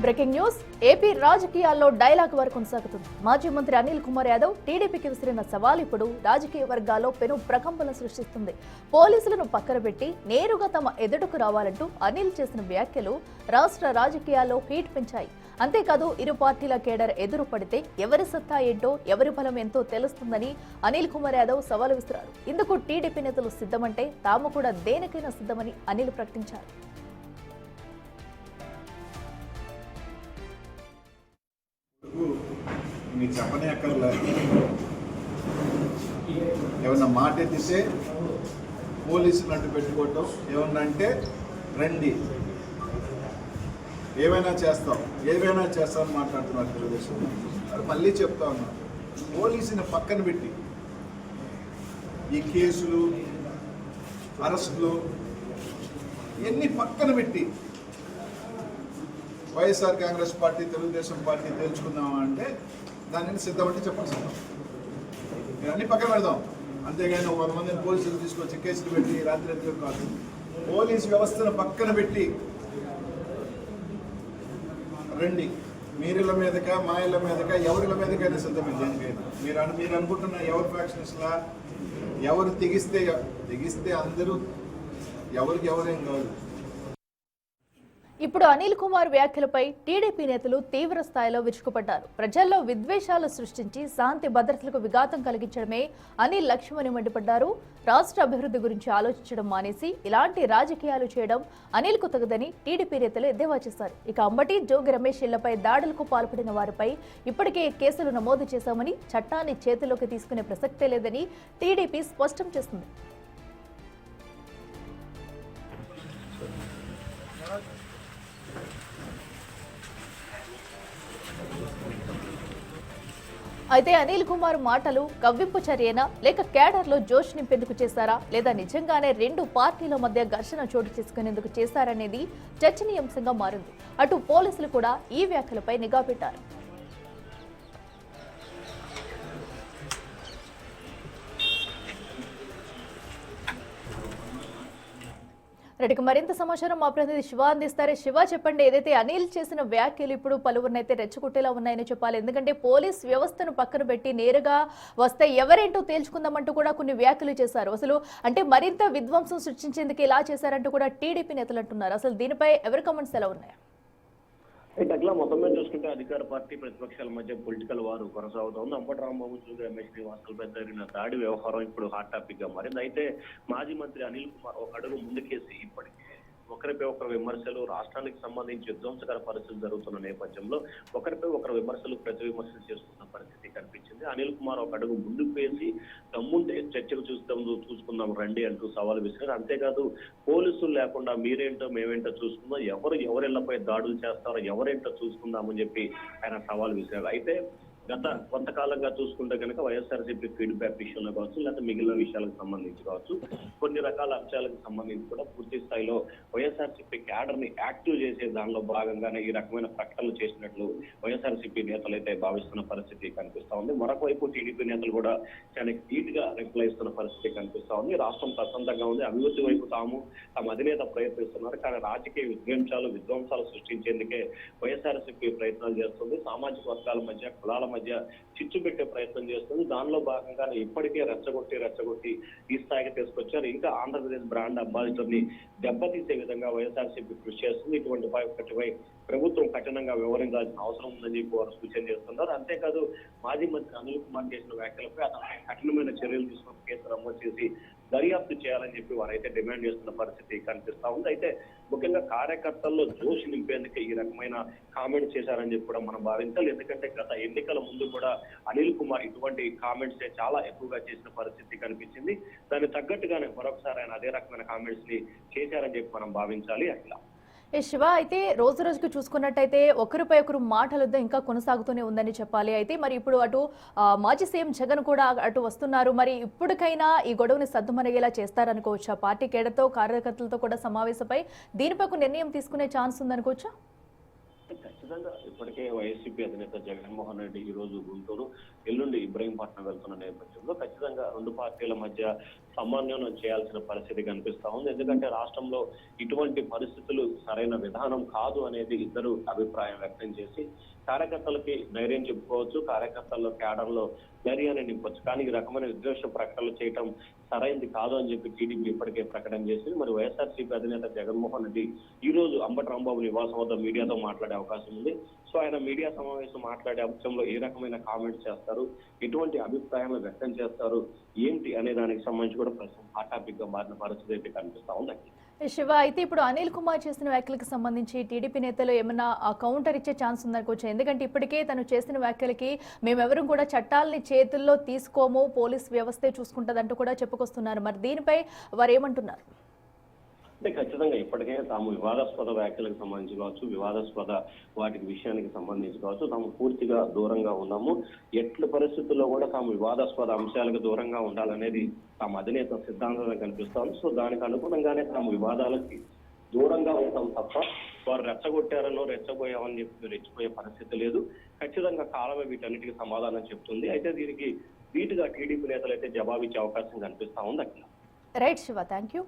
Breaking news AP రాజకీయాల్లో dialogue war కొనసాగుతుంది. మాజీ మంత్రి అనిల్ కుమార్ యాదవ్ టీడీపీకి విసిరిన సవాల్ ఇప్పుడు రాజకీయ వర్గాల్లో పెను ప్రకంపనలు సృష్టిస్తుంది. పోలీసులను పక్కన పెట్టి నేరుగా తమ ఎదుటకు రావాలంటూ అనిల్ చేసిన వ్యాఖ్యలు రాష్ట్ర రాజకీయాల్లో హీట్ పెంచాయి. అంతేకాదు ఇరు పార్టీల కేడర్ ఎదురు పడితే ఎవరి సత్తా ఏంటో ఎవరి బలం ఎంతో తెలుస్తుందని అనిల్ కుమార్ యాదవ్ సవాల్ విసిరారు. ఇందుకు టీడీపీ నేతలు సిద్ధమంటే తాము కూడా దేనికైనా సిద్ధమని అనిల్ ప్రకటించారు. మీకు చెప్పనే అక్కర్లే, ఏమన్నా మాట ఎత్తితే పోలీసులు అడ్డు పెట్టుకోవటం, ఏమన్నా అంటే రండి ఏమైనా చేస్తామని మాట్లాడుతున్నారు తెలుగుదేశం. మళ్ళీ చెప్తా ఉన్నాను, పోలీసుని పక్కన పెట్టి ఈ కేసులు అరెస్టులు ఇవన్నీ పక్కన పెట్టి వైఎస్ఆర్ కాంగ్రెస్ పార్టీ తెలుగుదేశం పార్టీ తేల్చుకుందామా అంటే దానిని సిద్ధమంటే చెప్పండి. మీరు అన్ని పక్కన పెడదాం, అంతేగాని 100 మందిని పోలీసులు తీసుకొచ్చి కేసులు పెట్టి రాత్రి కాదు. పోలీసు వ్యవస్థను పక్కన పెట్టి రండి, మీరిళ్ళ మీదక మా ఇళ్ళ మీదక ఎవరిళ్ళ మీదకైనా సిద్ధమే దేనికైనా. మీరు అనుకుంటున్న ఎవరు ఫ్యాక్షన్స్లా ఎవరు తెగిస్తే అందరూ ఎవరికి ఎవరేం కాదు. ఇప్పుడు అనిల్ కుమార్ వ్యాఖ్యలపై టీడీపీ నేతలు తీవ్ర స్థాయిలో విరుచుకుపడ్డారు. ప్రజల్లో విద్వేషాలు సృష్టించి శాంతి భద్రతలకు విఘాతం కలిగించడమే అనిల్ లక్ష్యమని మండిపడ్డారు. రాష్ట్ర అభివృద్ధి గురించి ఆలోచించడం మానేసి ఇలాంటి రాజకీయాలు చేయడం అనిల్కు తగదని టీడీపీ నేతలు ఎద్దేవా చేశారు. ఇక అంబటి జోగి రమేష్ ఇళ్లపై దాడులకు పాల్పడిన వారిపై ఇప్పటికే కేసులు నమోదు చేశామని, చట్టాన్ని చేతిలోకి తీసుకునే ప్రసక్తే లేదని టీడీపీ స్పష్టం చేస్తుంది. అయితే అనిల్ కుమార్ మాటలు కవ్వింపు చర్యనా లేక కేడర్లో జోష్ నింపేందుకు చేశారా లేదా నిజంగానే రెండు పార్టీల మధ్య ఘర్షణ చోటు చేసుకునేందుకు చేశారనేది చర్చనీయాంశంగా మారింది. అటు పోలీసులు కూడా ఈ వ్యాఖ్యలపై నిఘా పెట్టారు. రెడ్డికి మరింత సమాచారం మా ప్రతినిధి శివ అందిస్తారు. శివ, చెప్పండి, ఏదైతే అనిల్ చేసిన వ్యాఖ్యలు ఇప్పుడు పలువురినైతే రెచ్చగొట్టేలా ఉన్నాయని చెప్పాలి. ఎందుకంటే పోలీస్ వ్యవస్థను పక్కన పెట్టి నేరుగా వస్తే ఎవరేంటో తేల్చుకుందామంటూ కూడా కొన్ని వ్యాఖ్యలు చేశారు. అసలు అంటే మరింత విధ్వంసం సృష్టించేందుకు ఇలా చేశారంటూ కూడా టీడీపీ నేతలు అంటున్నారు. అసలు దీనిపై ఎవరి కామెంట్స్ ఎలా ఉన్నాయి? అట్లా మొత్తం మీద చూసుకుంటే అధికార పార్టీ ప్రతిపక్షాల మధ్య పొలిటికల్ వారు కొనసాగుతోంది. అంబటి రాంబాబు, జోగి రమేష్ శ్రీనివాసులపై జరిగిన దాడి వ్యవహారం ఇప్పుడు హాట్ టాపిక్ గా మారింది. అయితే మాజీ మంత్రి అనిల్ కుమార్ ఒక అడుగు ముందుకేసి ఇప్పటికే ఒకరిపై ఒకరు విమర్శలు, రాష్ట్రానికి సంబంధించి విధ్వంసకర పరిస్థితులు జరుగుతున్న నేపథ్యంలో ఒకరిపై ఒకరు విమర్శలు ప్రతి విమర్శలు చేసుకున్న పరిస్థితి కనిపించింది. అనిల్ కుమార్ ఒక అడుగు ముందుకు వేసి దమ్ముంటే చర్చలు చూసుకుందాం రండి అంటూ సవాలు విసిరారు. అంతేకాదు పోలీసులు లేకుండా మీరేంటో మేమేంటో చూసుకుందాం, ఎవరిళ్లపై దాడులు చేస్తారో ఎవరేంటో చూసుకుందామని చెప్పి ఆయన సవాల్ విసిరారు. అయితే గత కొంతకాలంగా చూసుకుంటే కనుక వైఎస్ఆర్సీపీ ఫీడ్బ్యాక్ విషయంలో కావచ్చు, లేకపోతే మిగిలిన విషయాలకు సంబంధించి కావచ్చు, కొన్ని రకాల అంశాలకు సంబంధించి కూడా పూర్తి స్థాయిలో వైఎస్ఆర్సీపీ క్యాడర్ ని యాక్టివ్ చేసే దానిలో భాగంగానే ఈ రకమైన ప్రకటనలు చేసినట్లు వైఎస్ఆర్సీపీ నేతలు అయితే భావిస్తున్న పరిస్థితి కనిపిస్తా ఉంది. మరొక వైపు టీడీపీ నేతలు కూడా చాలా హీట్ గా రిప్లై ఇస్తున్న పరిస్థితి కనిపిస్తా ఉంది. రాష్ట్రం ప్రశాంతంగా ఉంది, అభివృద్ధి వైపు తమ అధినేత ప్రయత్నిస్తున్నారు. కానీ రాజకీయ విధ్వంసాలు సృష్టించేందుకే వైఎస్ఆర్సీపీ ప్రయత్నాలు చేస్తుంది. సామాజిక వర్గాల మధ్య, కులాల మధ్య చిచ్చు పెట్టే ప్రయత్నం చేస్తుంది. దానిలో భాగంగానే ఇప్పటికే రెచ్చగొట్టి ఈ స్థాయికి తీసుకొచ్చారు. ఇంకా ఆంధ్రప్రదేశ్ బ్రాండ్ అంబాసిడర్ ని దెబ్బతీసే విధంగా వైఎస్ఆర్సీపీ కృషి చేస్తుంది. ఇటువంటిపై ప్రభుత్వం కఠినంగా వ్యవహరించాల్సిన అవసరం ఉందని చెప్పి వారు సూచన చేస్తున్నారు. అంతేకాదు మాజీ మంత్రి అనిల్ కుమార్ చేసిన వ్యాఖ్యలపై అతనిపై కఠినమైన చర్యలు తీసుకుని కేసు నమోదు చేసి దర్యాప్తు చేయాలని చెప్పి వారైతే డిమాండ్ చేస్తున్న పరిస్థితి కనిపిస్తా ఉంది. అయితే ముఖ్యంగా కార్యకర్తల్లో జోష్ నింపేందుకే ఈ రకమైన కామెంట్స్ చేశారని చెప్పి కూడా మనం భావించాలి. ఎందుకంటే గత ఎన్నికల ముందు కూడా అనిల్ కుమార్ ఇటువంటి కామెంట్స్ చాలా ఎక్కువగా చేసిన పరిస్థితి కనిపించింది. దానికి తగ్గట్టుగానే మరొకసారి ఆయన అదే రకమైన కామెంట్స్ ని చేశారని చెప్పి మనం భావించాలి. అట్లా శివ, అయితే రోజు రోజుకు చూసుకున్నట్టయితే ఒకరిపై ఒకరు మాటల యుద్ధం ఇంకా కొనసాగుతూనే ఉందని చెప్పాలి. అయితే మరి ఇప్పుడు అటు మాజీ సీఎం జగన్ కూడా అటు వస్తున్నారు. మరి ఇప్పటికైనా ఈ గొడవని సద్దుమణిగేలా చేస్తారనుకోవచ్చా? పార్టీ కేడర్తో కార్యకర్తలతో కూడా సమావేశపై దీనిపై నిర్ణయం తీసుకునే ఛాన్స్ ఉందనుకోవచ్చా? ఖచ్చితంగా ఇప్పటికే వైసీపీ అధినేత జగన్మోహన్ రెడ్డి ఈ రోజు గుంటూరు, ఎల్లుండి ఇబ్రహీంపట్నం వెళ్తున్న నేపథ్యంలో ఖచ్చితంగా రెండు పార్టీల మధ్య సమన్వయం చేయాల్సిన పరిస్థితి కనిపిస్తా ఉంది. ఎందుకంటే రాష్ట్రంలో ఇటువంటి పరిస్థితులు సరైన విధానం కాదు అనేది ఇద్దరు అభిప్రాయం వ్యక్తం చేసి కార్యకర్తలకి ధైర్యం చెప్పుకోవచ్చు, కార్యకర్తల్లో కేడర్లో ధైర్యాన్ని నింపొచ్చు. కానీ ఈ రకమైన విద్వేష ప్రకటనలు చేయడం సరైనది కాదు అని చెప్పి టీడీపీ ఇప్పటికే ప్రకటన చేసింది. మరి వైఎస్ఆర్సీపీ అధినేత జగన్మోహన్ రెడ్డి ఈ రోజు అంబటి రాంబాబు నివాసం వద్ద మీడియాతో మాట్లాడే అవకాశం ఉంది. సో ఆయన మీడియా సమావేశం మాట్లాడే అంశంలో ఏ రకమైన కామెంట్స్ చేస్తారు, ఎటువంటి అభిప్రాయాలు వ్యక్తం చేస్తారు, ఏంటి అనే దానికి సంబంధించి కూడా ప్రస్తుతం హాట్ టాపిక్ గా మారిన పరిస్థితి అయితే కనిపిస్తా ఉంది. శివ, అయితే ఇప్పుడు అనిల్ కుమార్ చేసిన వ్యాఖ్యలకు సంబంధించి టీడీపీ నేతలు ఏమైనా కౌంటర్ ఇచ్చే ఛాన్స్ ఉందనుకోవచ్చు? ఎందుకంటే ఇప్పటికే తను చేసిన వ్యాఖ్యలకి మేమెవరూ కూడా చట్టాలని చేతుల్లో తీసుకోము, పోలీస్ వ్యవస్థే చూసుకుంటదంటూ కూడా చెప్పుకొస్తున్నారు. మరి దీనిపై వారు ఏమంటున్నారు? అంటే ఖచ్చితంగా ఇప్పటికే తాము వివాదాస్పద వ్యాఖ్యలకు సంబంధించి కావచ్చు, వివాదాస్పద వాటి విషయానికి సంబంధించి కావచ్చు, తాము పూర్తిగా దూరంగా ఉన్నాము. ఎట్ల పరిస్థితుల్లో కూడా తాము వివాదాస్పద అంశాలకు దూరంగా ఉండాలనేది తాము అధినేత సిద్ధాంతంగా కనిపిస్తాము. సో దానికి అనుగుణంగానే తాము వివాదాలకి దూరంగా ఉంటాం తప్ప వారు రెచ్చగొట్టారనో రెచ్చబోయామని చెప్పి రెచ్చిపోయే పరిస్థితి లేదు. ఖచ్చితంగా కాలమే వీటన్నిటికీ సమాధానం చెప్తుంది. అయితే దీనికి ధీటుగా టీడీపీ నేతలు అయితే జవాబిచ్చే అవకాశం కనిపిస్తా ఉంది. అక్కడ రైట్ శివ, థ్యాంక్ యూ.